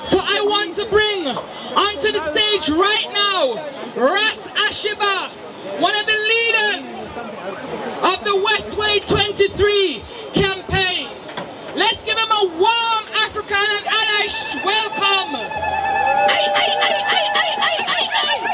So I want to bring onto the stage right now Asheber, one of the leaders of the Westway 23 campaign. Let's give him a warm African and Irish welcome. Aye, aye, aye, aye, aye, aye, aye, aye.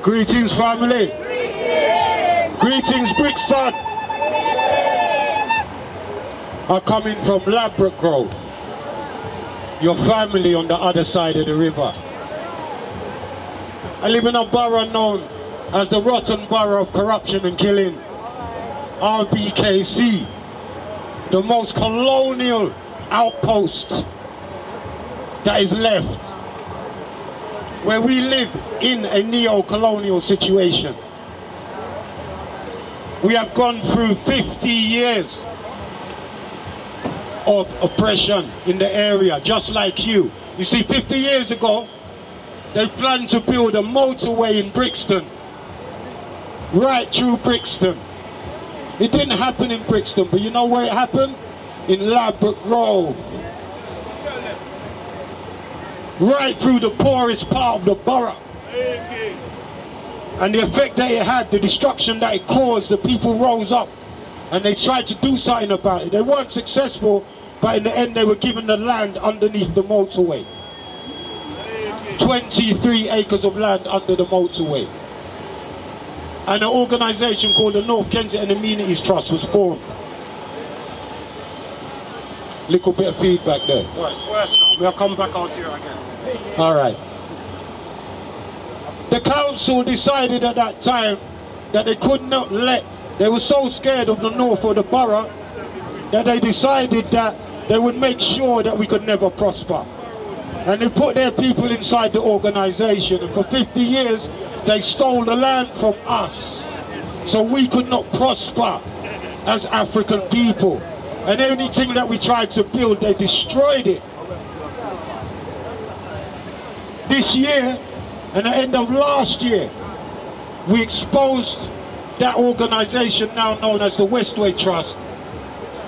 Greetings, family. Greetings, Brixton. I'm coming from Ladbroke Grove. Your family on the other side of the river. I live in a borough known as the rotten borough of corruption and killing. RBKC, the most colonial outpost that is left, where we live in a neo-colonial situation. We have gone through 50 years of oppression in the area, just like you. You see, 50 years ago, they planned to build a motorway in Brixton, right through Brixton. It didn't happen in Brixton, but you know where it happened? In Ladbroke Grove. Right through the poorest part of the borough. And the effect that it had, the destruction that it caused, the people rose up and they tried to do something about it. They weren't successful, but in the end they were given the land underneath the motorway. 23 acres of land under the motorway. And an organisation called the North Kensington Amenities Trust was formed. Little bit of feedback there. Right, worse now. We'll come back out here again. Alright. The council decided at that time that they could not let, they were so scared of the north of the borough that they decided that they would make sure that we could never prosper. And they put their people inside the organisation, and for 50 years they stole the land from us so we could not prosper as African people. And anything that we tried to build, they destroyed it. This year, and the end of last year, we exposed that organisation now known as the Westway Trust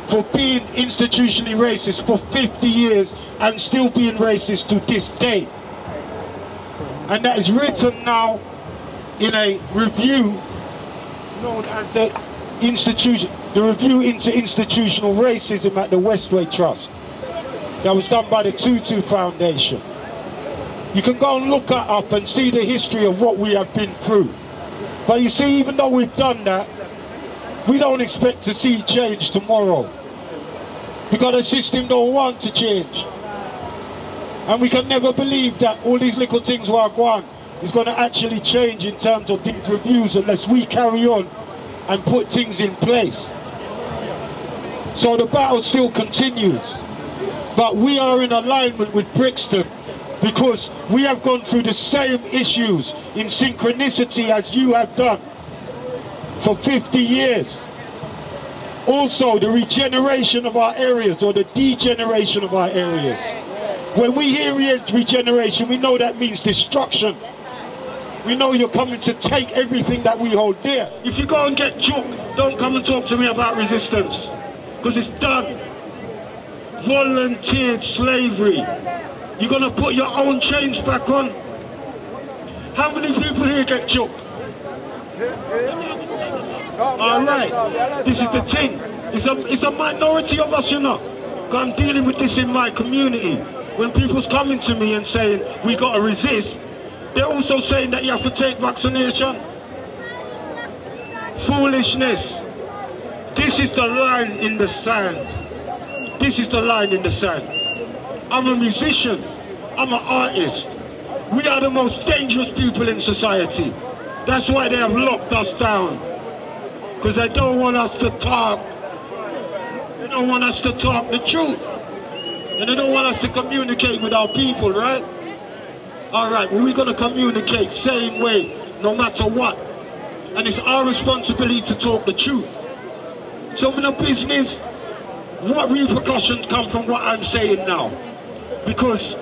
for being institutionally racist for 50 years and still being racist to this day. And that is written now in a review known as the review into institutional racism at the Westway Trust that was done by the Tutu Foundation. You can go and look that up and see the history of what we have been through. But you see, even though we've done that, we don't expect to see change tomorrow, because the system don't want to change. And we can never believe that all these little things we're going is going to actually change in terms of these reviews unless we carry on and put things in place. So the battle still continues, but we are in alignment with Brixton because we have gone through the same issues in synchronicity as you have done for 50 years. Also, the regeneration of our areas or the degeneration of our areas. When we hear regeneration, we know that means destruction. We know you're coming to take everything that we hold dear. If you go and get choked, don't come and talk to me about resistance, because it's done. Volunteered slavery. You're going to put your own chains back on. How many people here get choked? Alright, this is the thing. It's a minority of us, you know. I'm dealing with this in my community. When people's coming to me and saying, we got to resist, they're also saying that you have to take vaccination. Foolishness. This is the line in the sand. This is the line in the sand. I'm a musician. I'm an artist. We are the most dangerous people in society. That's why they have locked us down. Because they don't want us to talk. They don't want us to talk the truth. And they don't want us to communicate with our people, right? Alright, well, we're going to communicate same way, no matter what. And it's our responsibility to talk the truth. So in the business, what repercussions come from what I'm saying now? Because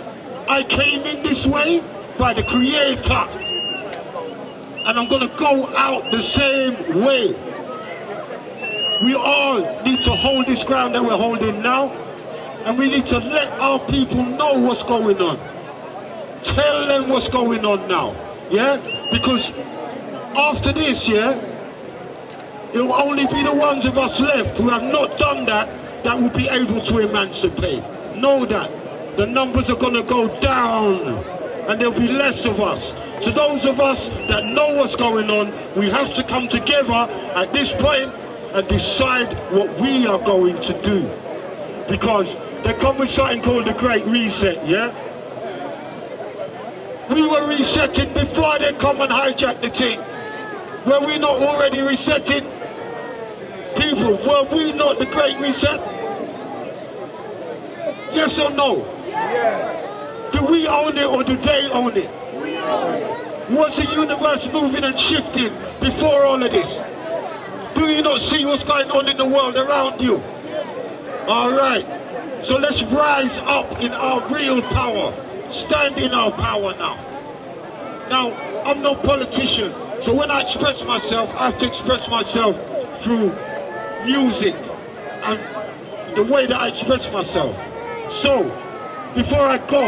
I came in this way by the Creator. And I'm going to go out the same way. We all need to hold this ground that we're holding now. And we need to let our people know what's going on. Tell them what's going on now. Yeah? Because after this, yeah, it will only be the ones of us left who have not done that that will be able to emancipate. Know that. The numbers are going to go down and there'll be less of us. So those of us that know what's going on, we have to come together at this point and decide what we are going to do. Because they come with something called the Great Reset, yeah? We were resetting before they come and hijack the thing. Were we not already resetting? People, were we not the Great Reset? Yes or no? Yes. Do we own it or do they own it? We own it. Was the universe moving and shifting before all of this? Do you not see what's going on in the world around you? Alright, so let's rise up in our real power. Stand in our power now. Now, I'm no politician, so when I express myself, I have to express myself through music and the way that I express myself. So, before I go,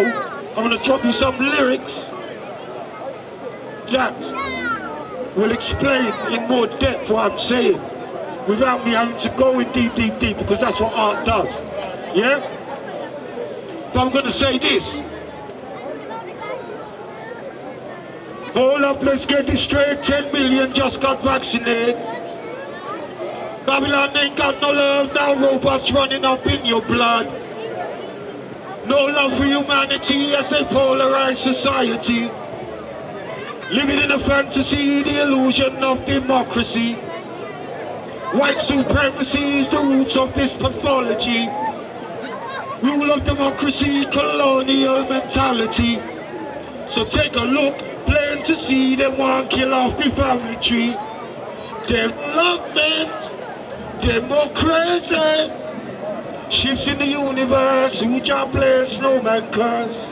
I'm going to drop you some lyrics that will explain in more depth what I'm saying without me having to go in deep, because that's what art does. Yeah? But I'm going to say this. Hold up, let's get this straight. 10 million just got vaccinated. Babylon ain't got no love, now robots running up in your blood. No love for humanity as a polarized society. Living in a fantasy, the illusion of democracy. White supremacy is the roots of this pathology. Rule of democracy, colonial mentality. So take a look, plain to see them want kill off the family tree. Development, democracy. Ships in the universe, who job place, no man curse.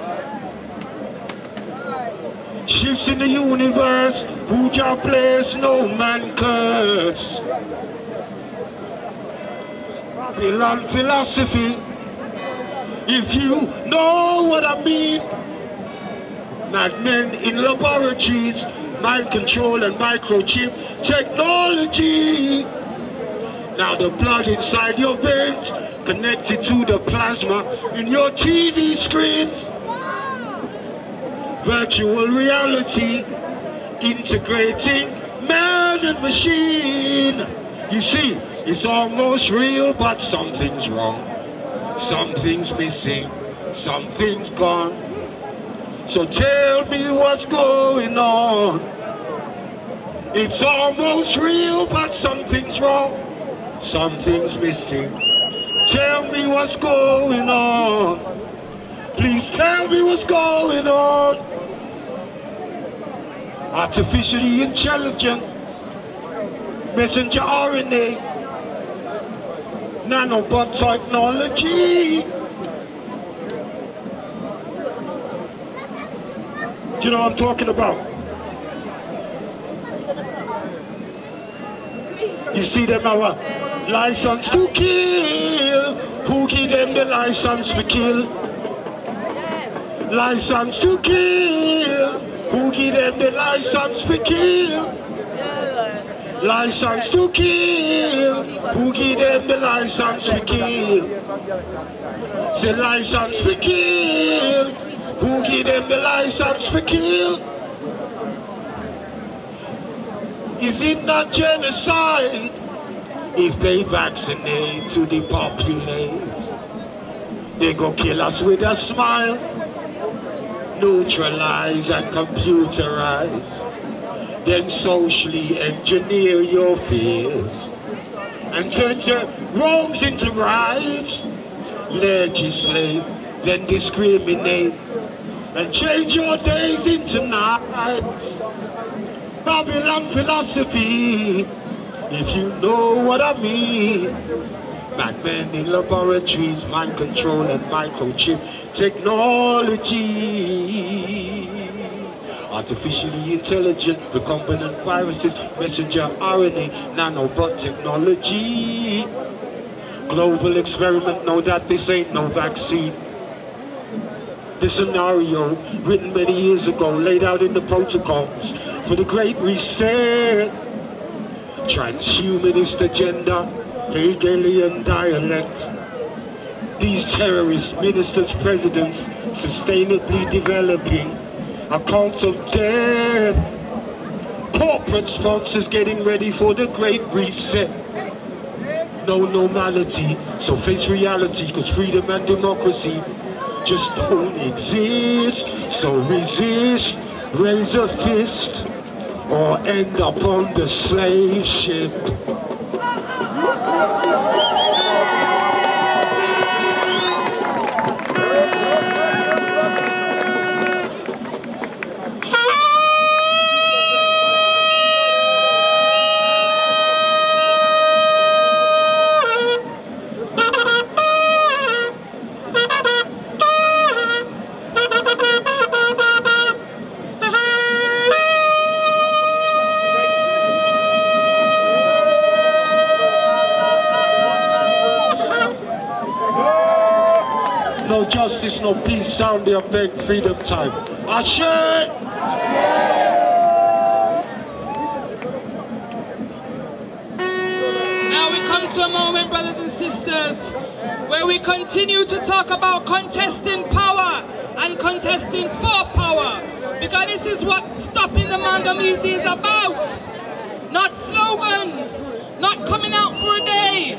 Ships in the universe, who job place, no man curse. Babylon philosophy, if you know what I mean. Madmen in laboratories, mind control and microchip technology. Now the blood inside your veins, connected to the plasma in your TV screens. Virtual reality, integrating man and machine. You see, it's almost real, but something's wrong. Something's missing, something's gone. So tell me what's going on. It's almost real, but something's wrong. Something's missing. Tell me what's going on. Please tell me what's going on. Artificially intelligent, messenger RNA, nanobot technology. Do you know what I'm talking about? You see them now, license to kill. Who give them the license to kill? License to kill. Who give them the license to kill? License to kill. Who give them the license to kill? Say license to kill. Who give them the license to kill? Is it not genocide if they vaccinate to depopulate? They go kill us with a smile, neutralize and computerize, then socially engineer your fears, and turn your wrongs into rights, legislate, then discriminate, and change your days into nights. Babylon philosophy, if you know what I mean. Madmen in laboratories, mind control and microchip technology. Artificially intelligent, recombinant viruses, messenger RNA, nanobot technology. Global experiment, know that this ain't no vaccine. The scenario, written many years ago, laid out in the protocols for the Great Reset. Transhumanist agenda, Hegelian dialect. These terrorists, ministers, presidents, sustainably developing a cult of death. Corporate sponsors getting ready for the Great Reset. No normality, so face reality, cause freedom and democracy just don't exist. So resist, raise a fist, or end up on the slave ship. No justice, no peace, sound their beg, freedom time. Asheber! Now we come to a moment, brothers and sisters, where we continue to talk about contesting power and contesting for power. Because this is what Stopping the Maangamizi is about. Not slogans, not coming out for a day.